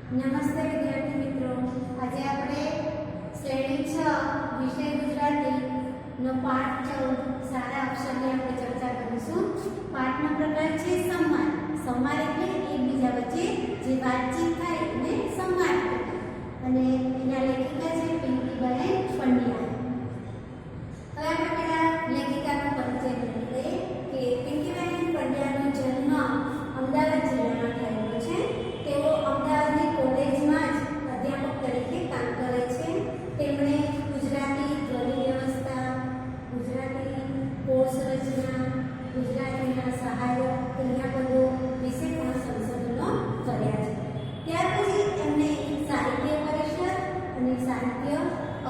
નમસ્તે વિદ્યાર્થી મિત્રો, આજે આપણે શ્રેણી 6 વિષય ગુજરાતીનો પાઠ 14 સારા અક્ષરની આપણે ચર્ચા કરીશું. પાઠનો પ્રકાર છે સંવાદ. સંવાદ એટલે એકબીજા વચ્ચે જે વાતચીત થાય એને સંવાદ કહેવાય. અને એના લેખિકા છે પિંકીબેન પંડ્યા. હવે આપણે પહેલા લેખિકાનો પરિચય કરી દઈએ કે પિંકીબેન પંડ્યાનો જન્મ અમદાવાદ જિલ્લામાં થયેલો છે. તેઓ અમદાવાદની કોલેજમાં જ અધ્યાપક તરીકે કામ કરે છે. તેમણે ગુજરાતી ધ્વનિ વ્યવસ્થા, ગુજરાતી કોર્સ રચના, ગુજરાતીના સહાયક ક્રિયાપદો વિશે પણ સંશોધનો કર્યા છે. ત્યાર પછી એમને સાહિત્ય પરિષદ અને સાહિત્ય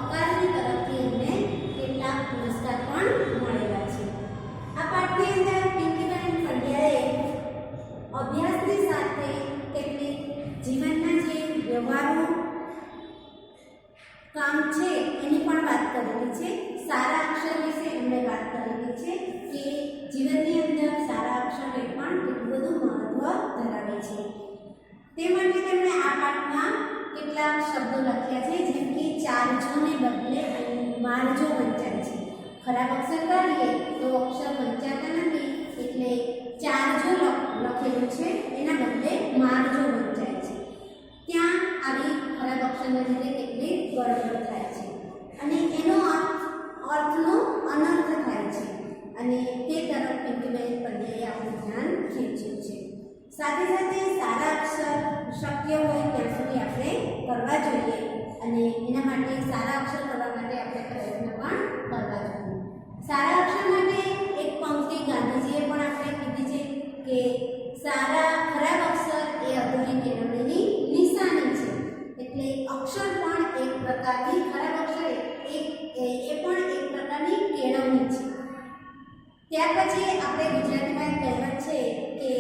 અકાદમી તરફથી એમને કેટલાક પુરસ્કાર પણ મળેલા છે. આ પાઠની અંદર પિંકીબેન પંડ્યાએ અભ્યાસની સાથે કેટલીક જીવનના જે વ્યવહારો કામ છે એની પણ વાત કરેલી છે. સારા અક્ષર વિશે એમણે વાત કરેલી છે કે જીવનની અંદર સારા અક્ષર એ પણ કેટલું બધું મહત્વ ધરાવે છે. તે માટે તેમણે આ પાઠમાં કેટલાક શબ્દો લખ્યા છે, જેમ કે ચારજોને બદલે મારજો વંચાય છે. ખરાબ અક્ષર કાઢીએ તો અક્ષર વંચાતા નથી, એટલે ચારજો લખેલું છે એના બદલે મારજો વંચાય છે. ત્યાં આવી ખરાબ અક્ષરના લીધે કેટલીક ગડબડ થાય છે અને એનો અર્થનો અનર્થ થાય છે, અને તે તરફ પિંકીબેન પંડ્યાએ આપણું ધ્યાન ખેંચ્યું છે. સાથે સાથે સારા અક્ષર શક્ય હોય ત્યાં સુધી આપણે કરવા જોઈએ, અને એના માટે સારા અક્ષર કરવા માટે આપણે પ્રયત્ન પણ કરવા જોઈએ. સારા અક્ષર માટે એક પંક્તિ ગાંધીજીએ પણ આપણે કીધી છે કે ખરાબ અક્ષર એ અધૂરી કેળવણીની નિશાની છે. એટલે અક્ષર પણ એક પ્રકારની ખરાબ અક્ષર એ પણ એક પ્રકારની કેળવણી છે. ત્યાર પછી આપણે ગુજરાતીમાં કહેવત છે કે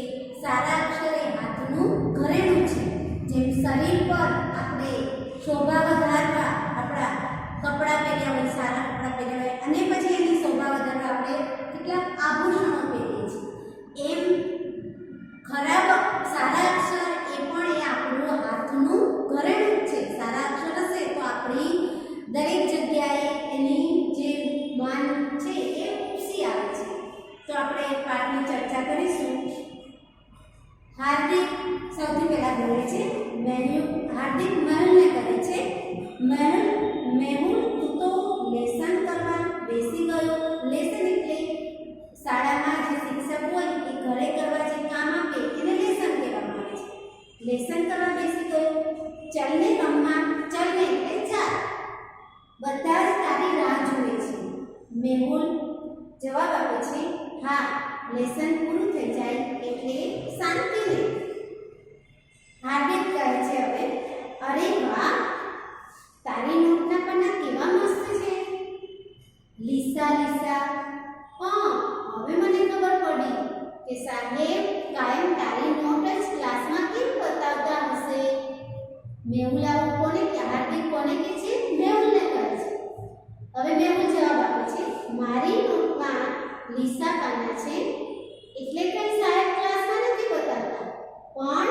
સારા અક્ષર એ હાથનું ઘરેણું છે. જેમ શરીર પર આપણે શોભા વધારવા આપણા કપડાં પહેર્યા હોય, સારા કપડાં પહેર્યા હોય, અને પછી એની શોભા વધારવા આપણે કેટલાક આભૂષણો પહેરીએ છીએ, એમ સારા અક્ષર એ પણ એ આપણું હાથનું ઘરેણું છે. સારા અક્ષર હશે તો આપણી દરેક જગ્યાએ એની જે માન છે એ ઉપસી આવે છે. તો આપણે પાઠની ચર્ચા કરીશું. હાર્દિક સૌથી પહેલા બોલે છે. હાર્દિક મહેલને કહે છે, મેહુલ તું તો લેસન કરવા બેસી ગયો. લેસન એટલે શાળામાં જે શિક્ષક હોય એ ઘરે કરવા જે કામ આપે એને લેસન કહેવામાં આવે છે. લેસન કરવા બેસી ગયો. ચલને રમવા, ચલને એટલે ચાલ. બધા જ તારી રાહ જુએ છે. મેહુલ જવાબ આપે છે, હા, લેસન પૂરું થઈ જાય એટલે શાંતિ રહે. હાર્દિક કહે છે હવે, અરે વાહ, તારી નોટના પન્ના કેવા મસ્ત છે. લીસા, હા, હવે મને ખબર પડી કે સાહેબ કાયમ તારી નોટ જ ક્લાસમાં કેમ બતાવતા હશે. મેહુલ આવું કોને કે હાર્દિક કોને કે છે? મેહુલને કહે છે. હવે મેહુલ જવાબ આપે છે, મારી નોટમાં લીસા પાના છે એટલે કઈ સાહેબ ક્લાસમાં નથી બતાવતા, પણ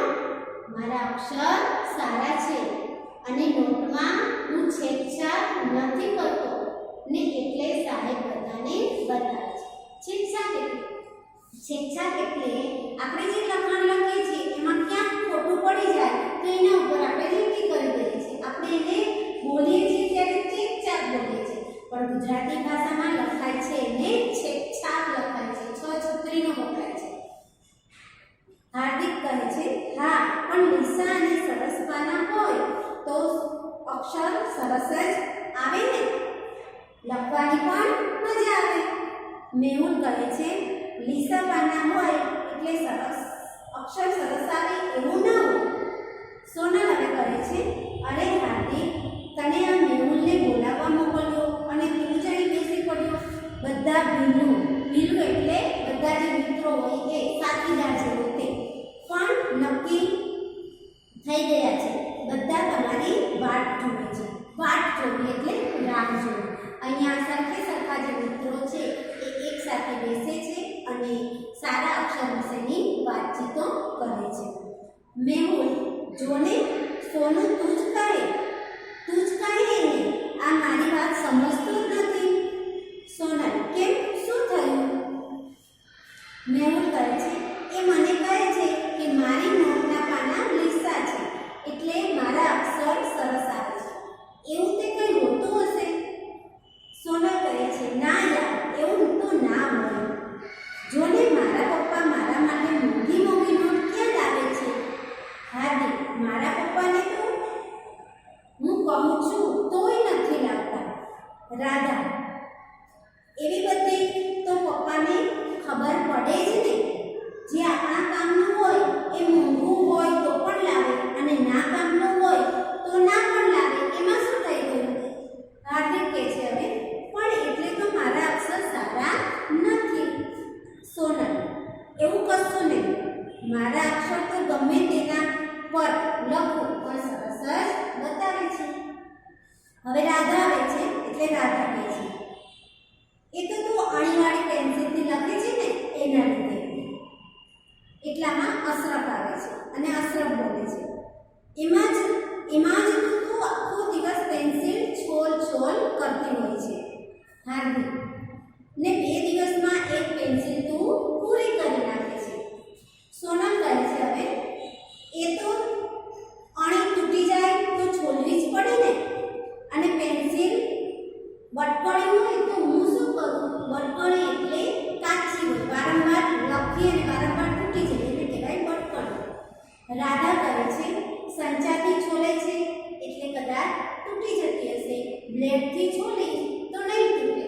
મારા અક્ષર સારા છે અને નોટમાં હું છેડછાડ નથી કરતો ને એટલે સાહેબ બધાને બતાવે છે. છેડછાડ એટલે આપણે જે લખાણ લખીએ છીએ એમાં ક્યાંક ખોટું પડી જાય તો એના ઉપર આપણે લીટી કરી દઈએ છીએ. આપણે એને બોલીએ છીએ ત્યારે છેડછાડ બોલીએ છીએ, પણ ગુજરાતી ભાષામાં લખાય છે એને છેડછાડ લખાય છે. છત્રીનો વપરાય છે. હાર્દિક કહે છે, હા, પણ લીસા અને સરસ પાના હોય તો અક્ષર સરસ જ આવે ને, લખવાની પણ મજા આવે. મેહુલ કહે છે, લીસા પાના હોય એટલે અક્ષર સરસ આવે એવું ના હોય. સોનલ હવે કહે છે, અરે હાર્દિક, તને આ મેહુલને બોલાવવા મોકલ્યો અને તું જઈ બેસી પડ્યો. બધા ભીલું એટલે બધા જે મિત્રો હોય એ સાથીદાર છે તે પણ નક્કી થઈ ગયા છે. બધા તમારી વાટ જુએ છે. વાટ જોવી એટલે રાહ જોવી. અહીંયા સરખા જે મિત્રો છે એ એક સાથે બેસે છે અને સારા અક્ષર વિશેની વાતચીતો કરે છે. મેહુલ જોને સોનું તું જ કહે એને, આ મારી વાત સમજતું જ નથી. સોનલ: કેમ, શું થયું? મેહુલ કહે છે, એ મને કહે છે કે મારી નોટના પાના લીસા છે એટલે મારા અક્ષર સરસ આવે છે. એવું તે કંઈ હોતું હશે? સોનલ કહે છે, ના યાર, એવું તો ના હોય. જોને મારા પપ્પા મારા માટે મોંઘી મોંઘી નોટ ક્યાં લાવે છે. હાર્દિક: મારા પપ્પાને તો હું કહું છું તોય નથી લાવતા. રાધા: એવી બધી તો પપ્પાને ખબર પડે જ ને. જે આપણા કામનું હોય એ મોંઘું હોય તો પણ લાવે અને ના કામનું હોય તો ના પણ લાવે. એમાં શું થઈ ગયું? હાર્દિક કહે છે, હવે પણ એટલે તો મારા અક્ષર સારા નથી. સોનલ: એવું કશું નહીં, મારા અક્ષર તો ગમે તેના પર લખું પણ સરસ જ બતાવે છે. હવે રાધા આવે છે એટલે રાધા કહે છે, એ તો તું અણીવાળી પેન્સિલથી લખે છે ને એના લીધે. એટલામાં અશરફ આવે છે અને અશરફ બોલે છે, એમાં જ તું આખો દિવસ પેન્સિલ છોલ કરતી હોય છે. હાર્દિક: ને 2 દિવસમાં એક પેન્સિલ તું પૂરી કરી નાખે છે. સોનલ કહે છે, હવે એ તો અણી તૂટી જાય તો છોલવી જ પડે ને, અને પેન્સિલ બટકળી હોય તો હું શું કરું? બટકળી એટલે કાચી હોય, વારંવાર લખી અને વારંવાર તૂટી જાય એને કહેવાય બટકળી. રાધા કહે છે, સંચાથી છોલે છે એટલે કદાચ તૂટી જતી હશે, બ્લેડથી છોલે તો નહીં તૂટે.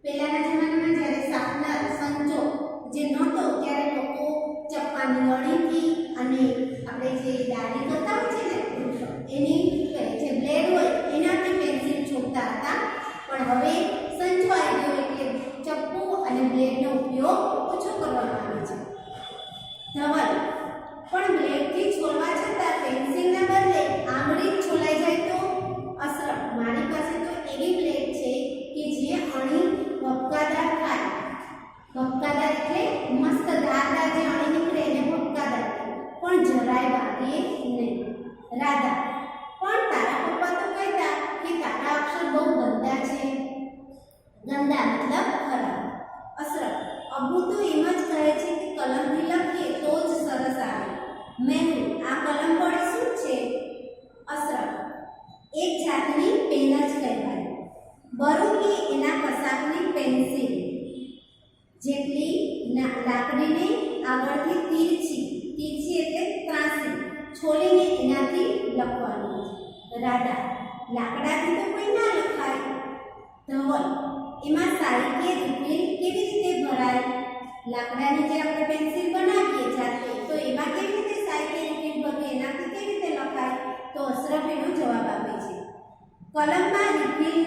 પહેલાના જમાનામાં જ્યારે શાર્પનર સંચો જે નહોતો ત્યારે લોકો ચપ્પાની અણીથી અને આપણે જે દાઢી કરતા હોય છે ને એની જે બ્લેડ હોય એનાથી પેન્સિલ છોડતા હતા. પણ હવે સંચો આવી ગયો એટલે ચપ્પુ અને બ્લેડનો ઉપયોગ ઓછો કરવામાં આવે છે. ધવલ: પણ બ્લેડથી છોલવા છતાં પેન્સિલના બદલે આંગળી જ છોલાઈ જાય તો? અશરફ: મારી પાસે તો એવી બ્લેડ છે કે જે અણી ભપકાદાર થાય. ભપકાદાર એટલે મસ્ત ધારદાર જે અણી નીકળે એને ભપકાદાર કહે, પણ જરાય વાગે નહીં. રાધા: પણ તારા પપ્પા તો કહેતા કે તારા અક્ષર બહુ ગંદા છે. ગંદા મતલબ ખરાબ. અશરફ: અબુ તો એમ જ કહે છે કે કલમથી લખીએ તો જ સરસ આવે. મેહુલ: આ કલમ વડે શું છે? અશરફ: એક જાતની પેન જ કહેવાય. બરું કે એના કશાકની પેન્સિલ જેટલી લાકડીને આગળથી તીરછી એટલે ત્રાસી છોલીને એનાથી લખવાનું. રાધા: લાકડાથી તો કોઈ ના લખાય. ધવલ: એમાં સાઈ કે રિફિલ કેવી રીતે ભરાય? લાકડાની જે આપણે પેન્સિલ બનાવીએ જાતે તો એમાં કેવી રીતે સાઈ કે રિફિલ ભરીએ, એનાથી કેવી રીતે લખાય? તો અશરફ એનો જવાબ આપે છે, કલમમાં રિફિલ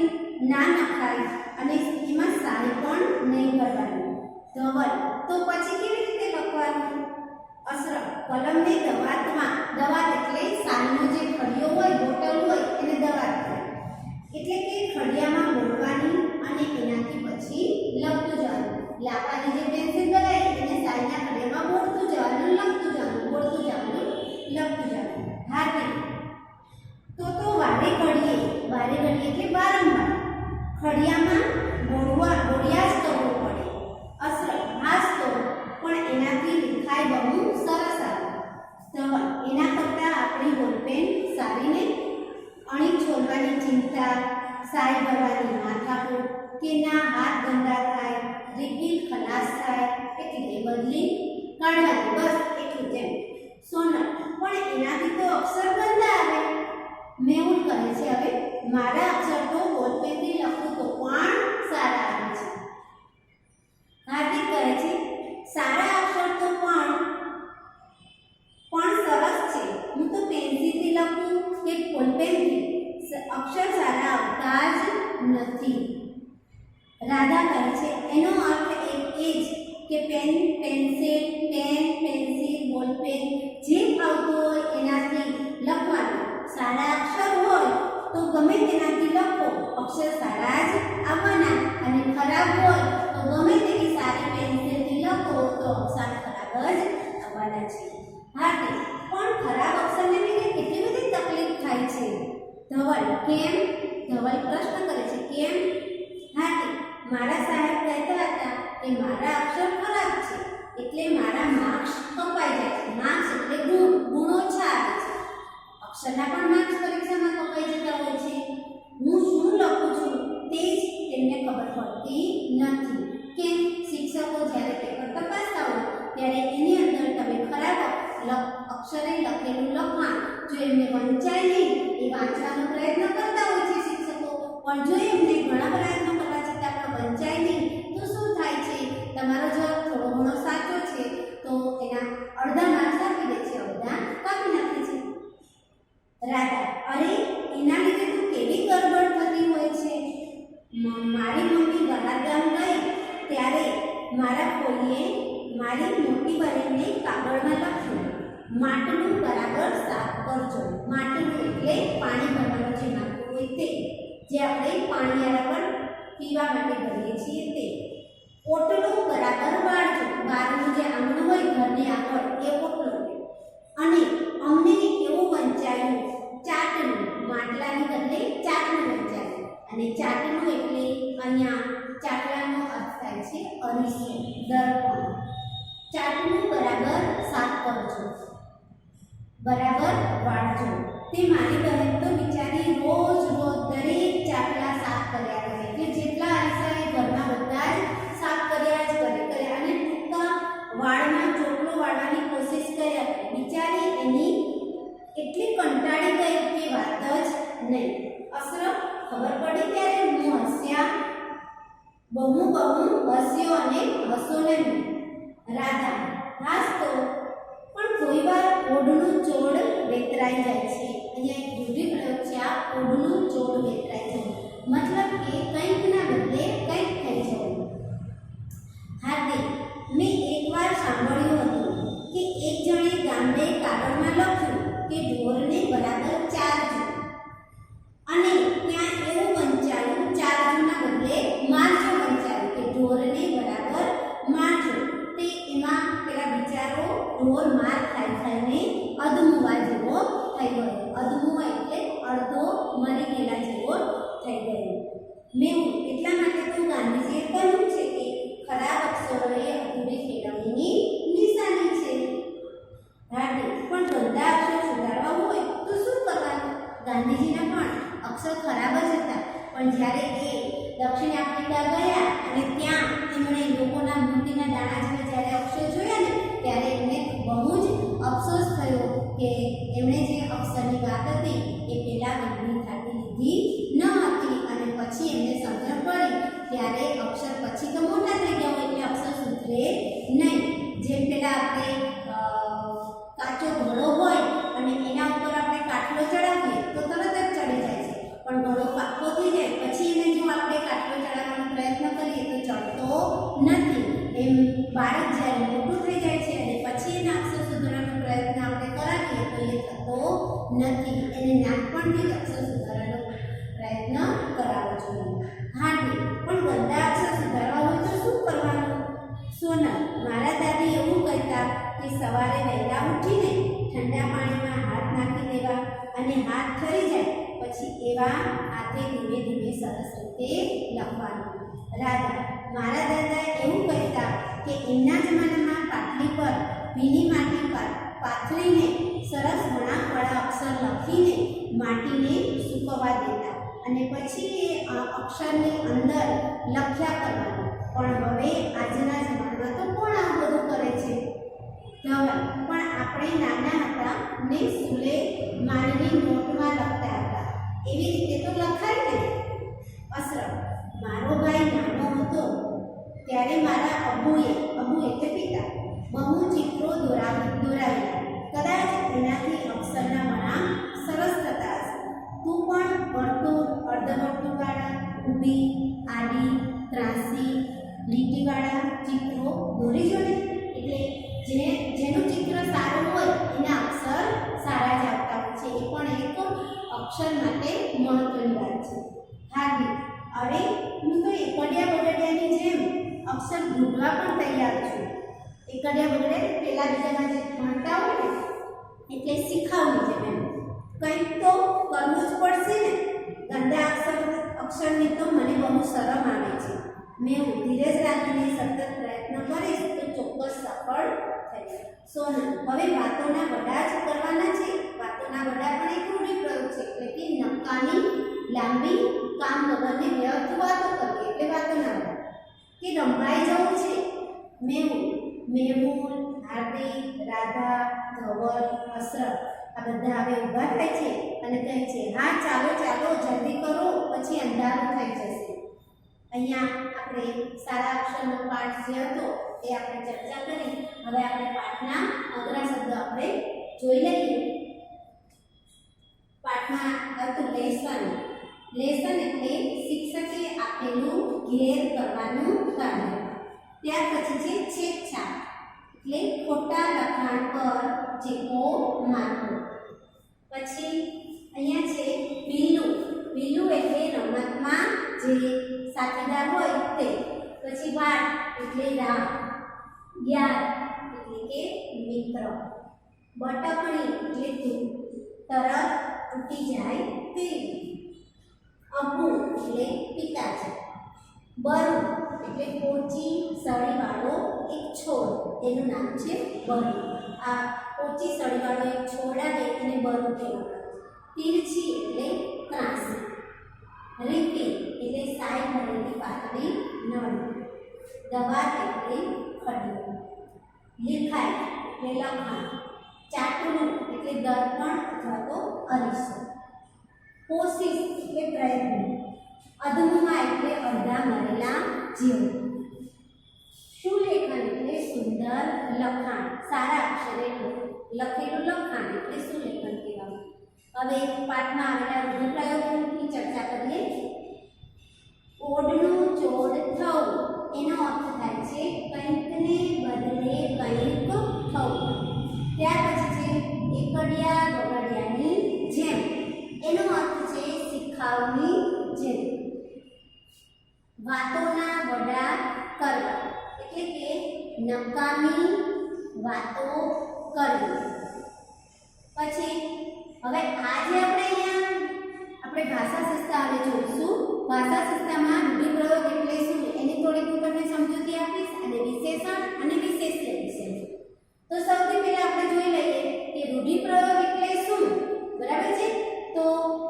ના નખાય અને એમાં સાઈ પણ નહીં કરવાની. ધવલ: તો પછી કેવી રીતે લખવાનું? અશરફ: કલમને દવાત એટલે સાલનો જે ખડિયો હોય, બોટલ હોય એને દવાત કહેવાય. એટલે કે ખડિયામાં બોળવાની અને એનાથી પછી લખતું જવાનું. લાકડાની જે પેન્સિલ બનાવી એને સાલના ખડિયામાં બોળતું જવાનું, લખતું જવાનું, બોળતું જવાનું, લખતું જવાનું. હાર્દિક: તો વારે ઘડીએ એટલે વારંવાર ખડિયામાં બોળ્યા જ કરવું પડે. અશરફ: હાસ તો પણ એનાથી લિખાય બહુ સરસ આવે. ધવલ: એના કરતાં આપણી બોલપેન સારી ને? અણી છોલવાની ચિંતા, સાઈ ભરવાની માથાકૂટ, કે ના હાથ ગંદા થાય, રિફિલ ખલાસ થાય એટલે બદલી કાઢવાની, બસ એટલું જ. એમ. સોનલ: પણ એનાથી તો અક્ષર ગંદા આવે. મેહુલ કહે છે, હવે મારા અક્ષર તો બોલપેનથી લખું તો પણ સારા આવે છે. હાર્દિક કહે છે, સારા અક્ષર તો પણ સરસ છે. હું તો પેન્સિલથી લખું કે બોલપેનથી, અક્ષર સારા આવતા જ નથી. રાધા કહે છે, એનો અર્થ એ જ કે પેન્સિલ, બોલપેન જે ફાવતું હોય એનાથી લખવાનું. સારા અક્ષર હોય તો ગમે તેનાથી લખો, અક્ષર સારા જ આવવાના, અને ખરાબ હોય તો ગમે તેવી સારી પેન્સિલથી લખો તો અક્ષર ખરાબ જ આવવાના છે. હાર્દિક: પણ ખરાબ અક્ષરને લીધે કેટલી બધી તકલીફ કેમ? ધવલ પ્રશ્ન કરે છે, કેમ? હા, કે મારા સાહેબ કહેતા હતા કે મારા અક્ષર ખરાબ છે એટલે મારા માર્ક્સ કપાઈ જાય છે. માર્ક્સ એટલે ગુણ ઓછા આવે છે. અક્ષરના પણ માર્ક્સ પરીક્ષામાં કપાઈ જતા હોય છે. હું શું લખું છું તે જ તેમને ખબર પડતી નથી. કેમ? શિક્ષકો જ્યારે પેપર તપાસતા હોય ત્યારે એની અંદર તમે ખરાબ અક્ષરે લખેલું લખાણ જો એમને વંચાય નહીં એ વાંચવાનો પ્રયત્ન કરતા હોય છે શિક્ષકો, પણ જો એમને ઘણા પ્રયત્નો કરવા છતાં પણ વંચાય નહીં તો શું થાય છે? તમારો જવાબ થોડો ઘણો સાચો છે તો એના અડધા માર્ક્સ આપી દે છે, અડધા કાપી નાખે છે. રાધા, અરે એના લીધે તો કેવી ગડબડ થતી હોય છે. મારી મમ્મી બહારગામ ગઈ ત્યારે મારા કોઈએ મારી મોટી બહેનને કાગળમાં લખ્યું, માટલું બરાબર સાફ કરજો. માટલું એટલે પાણી ભરવાનું જે માટલું હોય તે, જે આપણે પાણીયાળા પર પીવા માટે ભરીએ છીએ તે. ઓટલું બરાબર વાળજો. બહારનું જે આંગણું હોય ઘરની આગળ એ ઓટલું. અને અમને એવું વંચાયું ચાટનું, માટલાની બદલે ચાટનું વંચાયું. અને ચાટનું એટલે અહીંયા ચાટલાનો અર્થ થાય છે અરીસો, દર્પણ. ચાટનું બરાબર સાફ કરજો, બરાબર વાળજો. તે મારી બહેન તો બિચારી રોજ દરેક ચાટલા સાફ કર્યા કરે કે જેટલા અરીસા એ ઘરના બધા જ સાફ કર્યા જ કરે અને ટૂંકા વાળમાં ચોટલો વાળવાની કોશિશ કર્યા કરે. બિચારી એની એટલી કંટાળી ગઈ કે વાત જ નહીં. અશરફ, ખબર પડી ત્યારે હું હસ્યા, બહુ હસ્યો અને હસો નહીં. રાધા, હાસ તો પણ કોઈ વાર ઓઢનું ચોળ વેતરાઈ જાય છે. અહીંયા એક રૂઢિ પ્રયોગ છે, આ ઓઢનું ચોળ વેતરાઈ જાય, મતલબ કે કંઈક ના બદલે કંઈક થઈ જવું. હાર્દિક, મેં એકવાર સાંભળ્યું હતું કે એક જણે ગામડે કાગળમાં લખ્યું કે ઢોરને બરાબર ચારજો, અને ત્યાં એવું વંચાયું ચારજોના બદલે મારજો વંચાયું કે ઢોરને બરાબર મારજો. તે એમાં પેલા બિચારો ઢોર માર ખાઈને અધમુવા જેવો થઈ ગયો. અધમુવા એટલે અડધો મરી ગયેલા જેવો થઈ ગયો. મેં એટલા માટે તો ગાંધીજીએ કહ્યું છે કે ખરાબ અક્ષરો એ અધૂરી કેળવણીની નિશાની છે. હાર્દિક, પણ ગંદા અક્ષર સુધારવા હોય તો શું કરવાનું? ગાંધીજીના પણ અક્ષર ખરાબ જ હતા, પણ જ્યારે એ દક્ષિણ આફ્રિકા ગયા અને ત્યાં તેમણે લોકોના મોતીના દાણા જેવા જ્યારે અક્ષર જોયા ને ત્યારે એમને બહુ જ અફસોસ થયો કે એમણે જે અક્ષરની વાત હતી એ પહેલાં ગંભીર ખાતી લીધી ન હતી. અને પછી એમને સમજણ પડી ત્યારે અક્ષર પછી તો મોટા થઈ ગયા હોય એટલે અક્ષર સુધરે નહીં. જેમ પહેલાં આપણે કાચો ઘડો હોય અને એના ઉપર આપણે કાટલો ચડાવીએ તો તરત જ ચડી જાય છે, પણ ઘડો પાકો થઈ જાય પછી એને જો આપણે કાટલો ચડાવવાનો પ્રયત્ન કરીએ તો ચડતો નથી. એમ બાળક જ્યારે મોટું થઈ જાય છે અને પછી એના અક્ષર સુધારવાનો પ્રયત્ન આપણે કરાવીએ તો એ થતો નથી. એને નાનપણથી જ અક્ષર સુધારવાનો પ્રયત્ન કરાવવો જોઈએ. હાર્દિક, પણ ગંદા અક્ષર સુધારવા હોય તો શું કરવાનું? સોનલ, મારા દાદી એવું કહેતા કે સવારે વહેલા ઉઠીને ઠંડા પાણીમાં હાથ નાખી દેવા અને હાથ ઠરી જાય પછી એવા હાથે ધીમે ધીમે સરસ રીતે લખવાનું. રાધા, મારા દાદા એવું કહેતા કે એમના જમાનામાં પાટલી પર ભીની માટી પર પાથરીને સરસ વળાંકવાળા અક્ષર લખીને માટીને સૂકવવા દેતા અને પછી એ અક્ષરની અંદર લખ્યા કરવાનું. પણ હવે આજના જમાનામાં તો કોણ આ બધું કરે છે? ધવલ, પણ આપણે નાના હતા ને સ્કૂલે માનવી નોટમાં લખતા હતા એવી રીતે તો લખાય ને. અશરફ, મારો ભાઈ નાનો હતો ત્યારે મારા અબુ એટલે પિતા બહુ ચિત્રો દોરાવેલા. કદાચ એનાથી અક્ષરના વળાંક સરસ થતા હશે. તું પણ વર્તુળ, અર્ધવર્તુળવાળા, ઊભી, આડી, ત્રાસી, લીટીવાળા ચિત્રો દોરી જોડે. એટલે જેનું ચિત્ર સારું હોય એના અક્ષર સારા જ આવતા હોય છે. એ પણ એક અક્ષર માટે મહત્વની વાત છે. હાર્દિક, અરે હું તો એકડિયા બગડિયાની જેમ અક્ષર ભૂલવા પણ તૈયાર છું. એકડિયા બગડિયા પેલા બીજામાં જે ભણતા હોય ને એટલે શીખાવવી છે. એમ કંઈક તો કરવું જ પડશે ને. ગંદા અક્ષરની તો મને બહુ શરમ આવે છે. મેં ધીરજ રાખીને સતત પ્રયત્ન કરીશ તો ચોક્કસ સફળ થઈશ. સોનલ, હવે વાતોના વડા જ કરવાના છે. વાતોના વડા પણ એક રૂઢિપ્રયોગ છે, એટલે કે નક્કાની લાંબી કામ વગરને વ્યર્થ વાતો કરવી એટલે વાતોના વડા. કે રંભાઈ જવું છે. મેહુલ, હાર્દિક, રાધા, ધવલ, હસરત આ બધા હવે ઊભા થાય છે અને કહે છે, હા ચાલો ચાલો જલ્દી કરો, પછી અંધારું થઈ જશે. અહીંયા આપણે સારા અક્ષરનો પાઠ જે હતો એ આપણે ચર્ચા કરી. હવે આપણે પાઠના અઘરા શબ્દો આપણે જોઈ લઈએ. પાઠમાં હતું લેસન. લેસન એટલે શિક્ષકે આપેલું ઘેર કરવાનું કાર્ય. ત્યાર પછી છે છેકછાક એટલે ખોટા લખાણ પર ચેકો મારવો. પછી અહીંયા છે બિલ્લું. બિલ્લું એટલે રમતમાં જે સાથીદાર હોય તે. પછી વાટ એટલે રાહ. યાર એટલે કે મિત્ર. બટકણી એટલે તરત તૂટી જાય તેવી. અપું એટલે પિતાજી. બરુ એટલે પોચી સળીવાળો એક છોડ, એનું નામ છે બરુ. આ પોચી સળીવાળો એક છોડ આવે એને બરુ કહેવાય. તીરછી એટલે ત્રાંસી. રીપી એટલે સાઈ ભરેલી પાતળી નળી. દવા એટલે ખડીયો. લિખાય એટલે લખાણ. ચાટલું એટલે દર્પણ અથવા તો અરીસો. કોશિશ એટલે પ્રયત્ન. અધમમાં એટલે અડધા મરેલા જીવ. સુલેખન એટલે સુંદર લખાણ. સારા અક્ષરે લખેલું લખાણ એટલે સુલેખન કહેવાય. હવે પાઠમાં આવેલા રૂઢિપ્રયોગોની ચર્ચા કરીએ. ઓડનું ચોડ થવું એનો અર્થ થાય છે કંઈકને બદલે કંઈક થવું. ત્યાર પછી છે એકડિયા બગડિયાની જેમ, એનો અર્થ છે શિખાઉની જેમ. વાતોના વડા કરવા એટલે કે નકામી વાતો કરવી. પછી હવે આજે આપણે ભાષા સંસ્થા હવે જોઈશું. ભાષા સંસ્થામાં રૂઢિપ્રયોગ એટલે શું એની થોડીક હું તમને સમજૂતી આપીશ, અને વિશેષણ અને વિશેષ્ય વિશે. તો સૌથી પહેલા આપણે જોઈ લઈએ કે રૂઢિપ્રયોગ એટલે શું. બરાબર છે? તો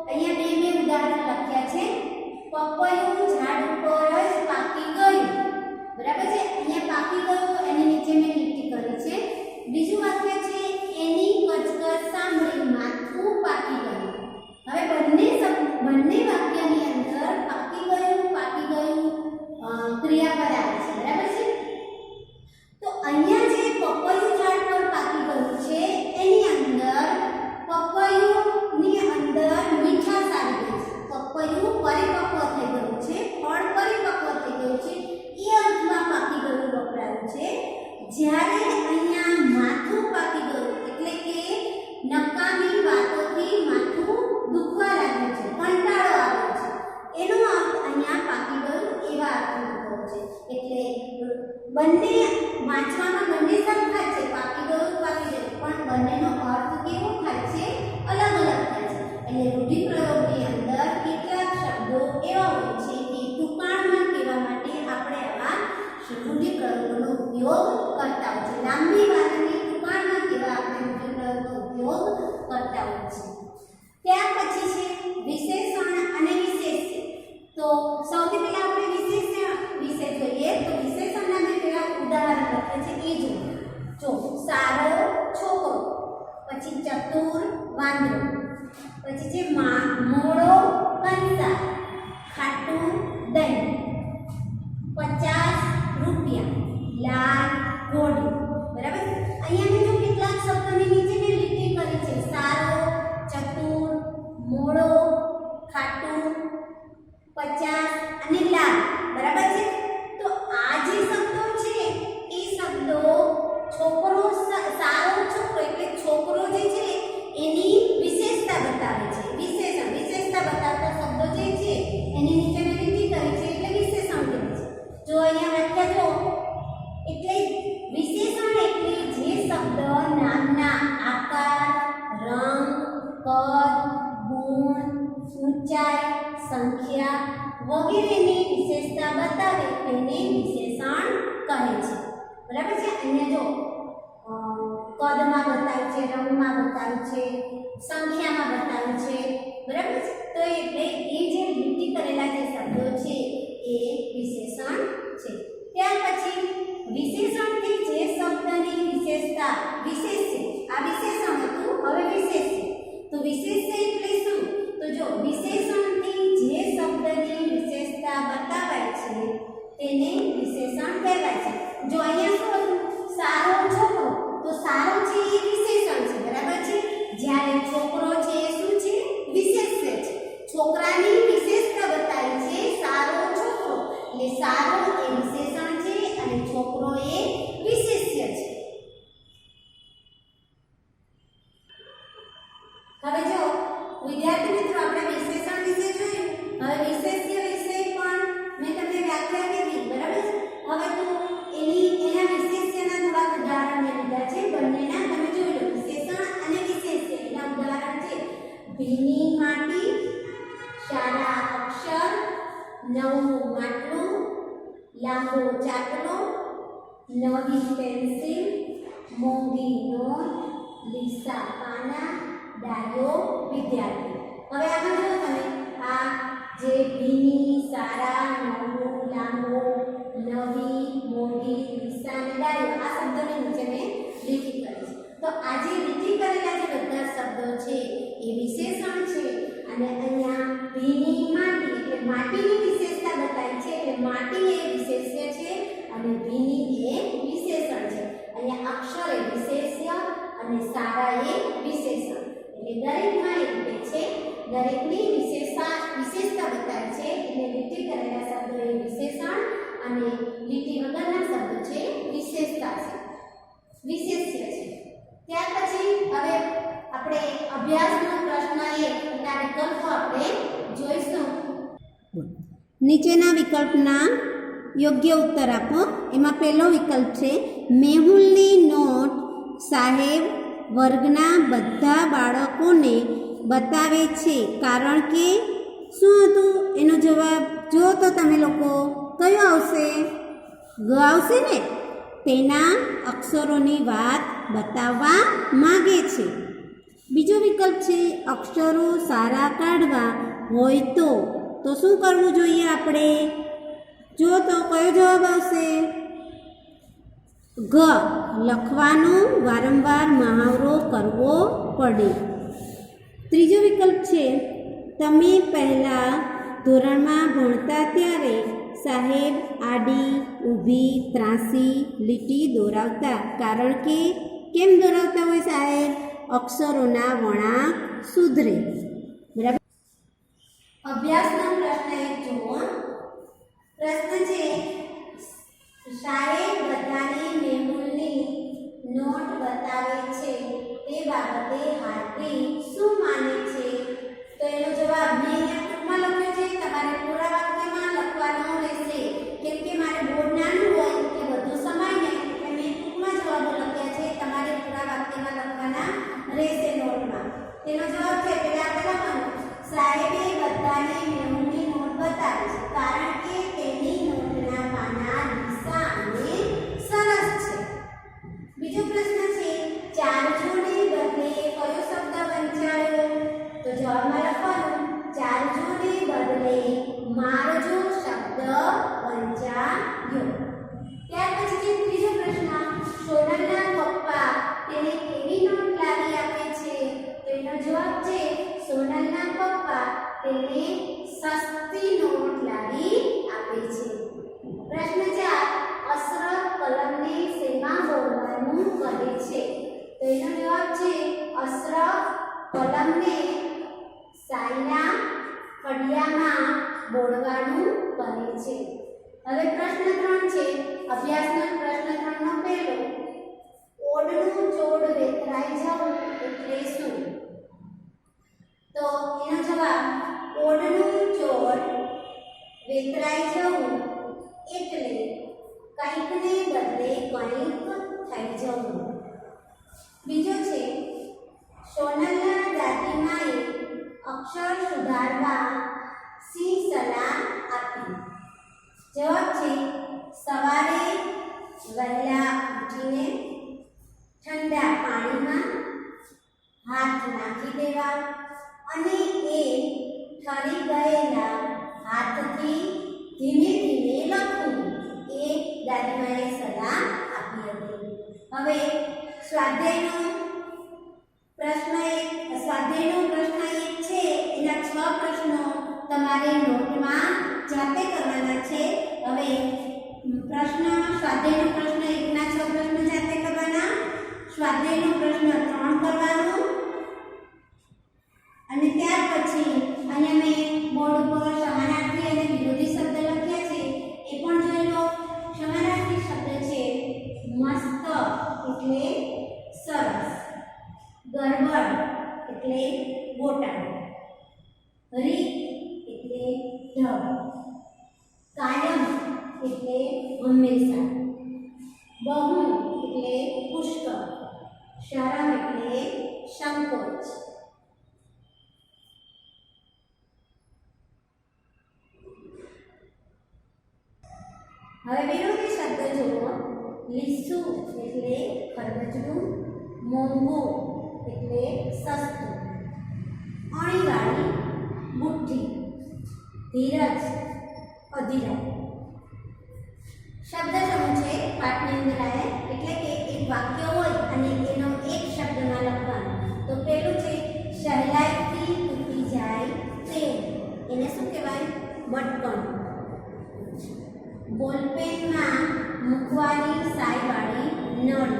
અહીંયા બે ઉદાહરણ લખ્યા છે. પપૈયું ઝાડ ઉપર જ પાકી ગયું. બરાબર છે? અહીંયા પાકી ગયું એની નીચે મેં લીટી કરી છે. બીજું વાક્ય છે એની કચકચ સાંભળી માથું પાકી ગયું. હવે બંને વાક્યની અંદર પાકી ગયું ક્રિયાપદ આવે છે. બરાબર છે? તો અહીંયા જે પપૈયું ઝાડ પર પાકી ગયું છે એની અંદર પપૈયુંની અંદર મીઠાશ આવી ગઈ છે. પપૈયું પરિપક્વ થઈ ગયું છે, ફળ પરિપક્વ થઈ ગયું છે, એ અર્થમાં પાકી ગયું વપરાયું છે. જ્યારે અહીંયા માથું પાકી ગયું એટલે કે નકામી વાતોથી માથું દુખવા લાગ્યું છે, કંટાળો આવ્યો છે, એનો અર્થ અહીંયા પાકી ગયું એવા અર્થમાં થયો છે. એટલે બંને વાંચવામાં બંને સરખા છે, પાકી ગયું, પણ બંનેનો અર્થ કેવો થાય છે? અલગ અલગ થાય છે. એટલે રૂઢિપ્રયોગની અંદર કેટલાક શબ્દો એવા હોય છે કે ટૂંકાણમાં કહેવા માટે આપણે આવા રૂઢિપ્રયોગોનો ઉપયોગ કરતા હોય છે. લાંબી વાતને ટૂંકાણમાં કહેવા આપણે રૂઢિપ્રયોગનો ઉપયોગ કરતા હોય છે. ત્યાર પછી છે વિશેષણ અને વિશેષ્ય. તો સૌથી પહેલા આપણે વિશેષણ વિશે જોઈએ. તો વિશેષણના મેં પહેલા ઉદાહરણ લખ્યા છે એ જોઈએ. જો સારો છોકરો, પછી ચતુર વાંદરો, પછી છે મોળો કંસાર, ખાટું દહીં, 50 રૂપિયા, લાલ ઘોડી. બરાબર? અહીંયા મેં જો કેટલાક શબ્દોની નીચે મેં લીટી કરી છે. સારો, ચતુર, મોળો, ખાટું, 50 અને લાલ. બરાબર છે? તો આ જે શબ્દો છે એ શબ્દો છોકરો, સારો છોકરો એટલે છોકરો જે છે એની વિશેષતા બતાવે છે. વિશેષતા બતાવતા શબ્દો જે છે એની નીચે મેં લીટી કરી છે એટલે વિશેષણ કહેવાય છે. જો અહીંયા વ્યાખ્યા જો એટલે વિશેષણ એટલે જે શબ્દ નામના આકાર, રંગ, કદ, ગુણ, ઊંચાઈ, સંખ્યા વગેરેની વિશેષતા બતાવે તેને વિશેષણ કહે છે. બરાબર છે. અહીંયા જો કદમાં બતાવ્યું છે, રંગમાં બતાવ્યું છે, સંખ્યામાં બતાવ્યું છે. બરાબર છે. તો એટલે એ જે લીટી કરેલા જે શબ્દો છે એ વિશેષણ છે. ત્યાર પછી વિશેષણથી જે શબ્દની વિશેષતા વિશેષ છે, આ વિશેષણ હતું, હવે વિશેષ છે. તો વિશેષ છે એટલે શું? તો જો વિશેષણથી જે શબ્દની વિશેષતા બતાવાય છે તેને વિશેષણ કહેવાય છે. જો અહીંયા શું હતું? સારો છોકરો. તો સારો છે એ વિશેષણ છે. બરાબર છે. જ્યારે છોકરો છે એ શું છે? વિશેષ છે. છોકરાની વિશેષતા બતાવી છે સારો છોકરો. એટલે સારો એ વિશેષણ છે અને છોકરો એ વિશેષ્ય છે. હવે જો વિદ્યાર્થી મિત્રો આપણે વિશેષણ વિશે જોયું. હવે વિશેષ્ય વિશે પણ મેં તમને વ્યાખ્યા કરી. બરાબર છે. હવે તો એના વિશેષ્યના થોડાક ઉદાહરણ મેં લીધા છે. બંનેના તમે જોઈ લો. વિશેષણ અને વિશેષ્ય એના ઉદાહરણ છે ભીની માટી, સારા અક્ષર, નવું માટલું, લાંબો ચાકલો, નવી પેન્સિલ, મોંઘી નોટ, લીસા પાના, ડાયો વિદ્યાર્થી. હવે આમાં જો તમે આ જે ભીની, સારા, નવું, લાંબો, નવી, મોંઘી, લીસા અને ડાયો આ શબ્દોની નીચે મેં લીટી કરી છે. તો આ જે લીટી કરેલા જે બધા શબ્દો છે એ વિશેષણ છે. અને અહીંયા ભીની માટી એટલે માટીની વિશેષતા બતાવી છે. એટલે માટી એ વિશેષ્ય છે અને ભીની એ વિશેષણ છે. અહીંયા અક્ષર એ વિશેષ્ય અને સારા એ વિશેષણ. એટલે દરેકમાં એ રીતે છે. દરેકની વિશેષતા બતાવી છે. એટલે લીટી કરેલા શબ્દો એ વિશેષણ અને લીટી વગરના શબ્દો છે વિશેષતા છે, વિશેષ્ય છે. ત્યાર પછી હવે આપણે અભ્યાસનો પ્રશ્ન 1 ના વિકલ્પો આપણે જોઈશું. નીચેના વિકલ્પના યોગ્ય ઉત્તર આપો. એમાં પહેલો વિકલ્પ છે મેહુલની નોટ સાહેબ વર્ગના બધા બાળકોને બતાવે છે કારણ કે શું હતું એનો જવાબ જો તો તમે લોકો કયો આવશે? ગ આવશે ને. તેના અક્ષરોની વાત બતાવવા માંગે છે. બીજો વિકલ્પ છે અક્ષરો સારા કાઢવા હોય તો શું કરવું જોઈએ આપણે? જો તો કયો જવાબ આવશે? ગ. લખવાનો વારંવાર મહાવરો કરવો પડે. ત્રીજો વિકલ્પ છે તમે પહેલાં ધોરણમાં ભણતા ત્યારે સાહેબ આડી, ઊભી, ત્રાંસી લીટી દોરાવતા કારણ કે કેમ દોરાવતા હોય સાહેબ? અક્ષરોના વળાંક સુધરે. બરાબર. અભ્યાસનો પ્રશ્ન 1 જુઓ. પ્રશ્ન છે સાહેબ બધાને મેહુલની નોટ બતાવે છે તે બાબતે હાર્દિક શું માને છે? તો એનો જવાબ મેં અહીંયા ટૂંકમાં લખ્યો છે. તમારે પૂરા વાક્યમાં લખવાનો રહેશે. કેમ કે મારે બોર્ડ નાનું હોય કે બધું સમાય નહીં એટલે મેં ટૂંકમાં જવાબો લખ્યા છે. તમારે પૂરા વાક્યમાં લખવાના રહેશે નોટમાં. તેનો જવાબ છે પહેલા આપણે લખવાનું સાહેબે બધાને મેહુલની નોટ બતાવે છે કારણ કે તેની નોટના પાના લીસા અને સરસ છે. બીજો પ્રશ્ન છે ચારજોને બદલે કયો શબ્દ વંચાયો? તો જવાબમાં લખવાનું ચારજોને બદલે મારજો શબ્દ વંચાયો. ત્યાર પછી ત્રીજો પ્રશ્ન સોનલના પપ્પા તેને કેવી નોટ લાવી આપે છે? તો એનો જવાબ છે સોનલના પપ્પા તેને સસ્તી નોટ લાવી આપે છે. પ્રશ્ન 4 અશરફ કલમને શેમાં બોલવાનું કહે છે? તો એનો જવાબ છે અશરફ કલમને શાયના ફળિયામાં બોલવાનું કહે છે. હવે પ્રશ્ન 3 છે અભ્યાસનો પ્રશ્ન 3 નો પહેલો ઓડનું ચોડ વેતરાઈ જવું એટલે શું? તો એનો જવાબ ઓડનું ચોડ વેતરાઈ જવું એટલે કંઈકને બદલે કંઈક થઈ જવું. બીજો છે સોનલના દાદીમાએ અક્ષર સુધારવા શી સલાહ આપી? જવાબ છે સવારે વહેલા ઉઠીને ઠંડા પાણીમાં હાથ નાખી દેવા અને એ ઠરી ગયેલા હાથથી ધીમે ધીમે લખવું, એ દાદીમાએ સલાહ આપી હતી. હવે સ્વાધ્યાયનો પ્રશ્ન એક છે, એના 6 પ્રશ્નો તમારે નોટમાં જાતે કરવાના છે. હવે સ્વાધ્યાયનો પ્રશ્ન 1 ના 6 પ્રશ્નો જાતે કરવાના, સ્વાધ્યાયનો પ્રશ્ન 3 કરવાનો અને ત્યાર પછી અહીંયા મેં બોર્ડ ઉપર સમાનાર્થી અને વિરોધી શબ્દ લખ્યા છે, એ પણ જોઈ લો. સમાનાર્થી શબ્દ છે મસ્ત એટલે સરસ, ગરબડ એટલે ગોટાળો, રીત એટલે ઢબ, કાયમ એટલે હંમેશા, બહુ એટલે પુષ્કળ, શરમ એટલે સંકોચ. હવે વિરોધી શબ્દ જુઓ. લીસું એટલે ખરબચડું, મોંઘું એટલે સસ્તું, અણીવાળી મુઠ્ઠી, ધીરજ અધીરાય. શબ્દ સમૂહ છે પાઠની અંદર આયા, એટલે કે એક વાક્ય હોય અને એનો એક શબ્દમાં લખવાનો. તો પહેલું છે સહેલાઈથી તૂટી જાય પેન, એને શું કહેવાય? બટકણ. બોલપેનમાં મૂકવાની સાયવાળી નળ,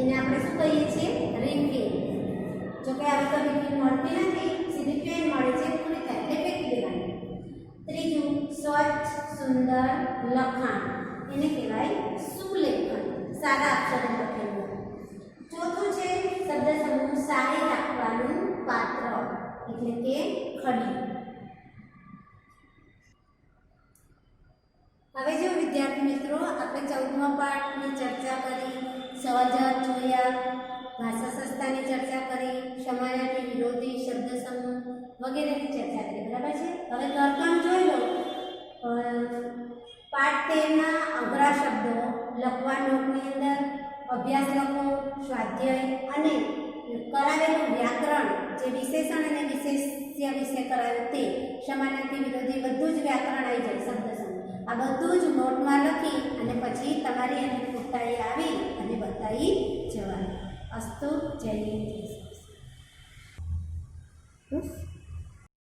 એને આપણે શું કહીએ છીએ? રિફિલ. જો કે હવે તો રિફિલ મળતી નથી, સીધી પેન મળે છે, પૂરી થાય એટલે ફેંકી દેવાની. ત્રીજું સ્વચ્છ સુંદર લખાણ, એને કહેવાય સુલેખન, સારા અક્ષરે લખેલું. ચોથું છે શબ્દ સમૂહ સારી રાખવાનું પાત્ર, એટલે કે ખડી. હવે જો વિદ્યાર્થી મિત્રો, આપણે 14મા પાઠની ચર્ચા કરી, સહજ જોયા, ભાષા સંસ્થાની ચર્ચા કરી, સમાનાર્થી વિરોધી શબ્દ સમૂહ વગેરેની ચર્ચા કરી, બરાબર છે. હવે ઘરકામ જોઈ લો. પાઠ 13ના અઘરા શબ્દો લખવા નોટની અંદર અભ્યાસ લખો, સ્વાધ્યાય અને કરાવેલું વ્યાકરણ, જે વિશેષણ અને વિશેષ્ય વિશે કરાવ્યું તે, સમાનાર્થી વિરોધી બધું જ વ્યાકરણ આવી જાય, શબ્દ સમૂહ. આ બધું જ નોટમાં લખી અને પછી તમારી એની પૂર્તાઈ આવી અને બતાવી જવાનું. અસ્તુ. જય હિન્દ.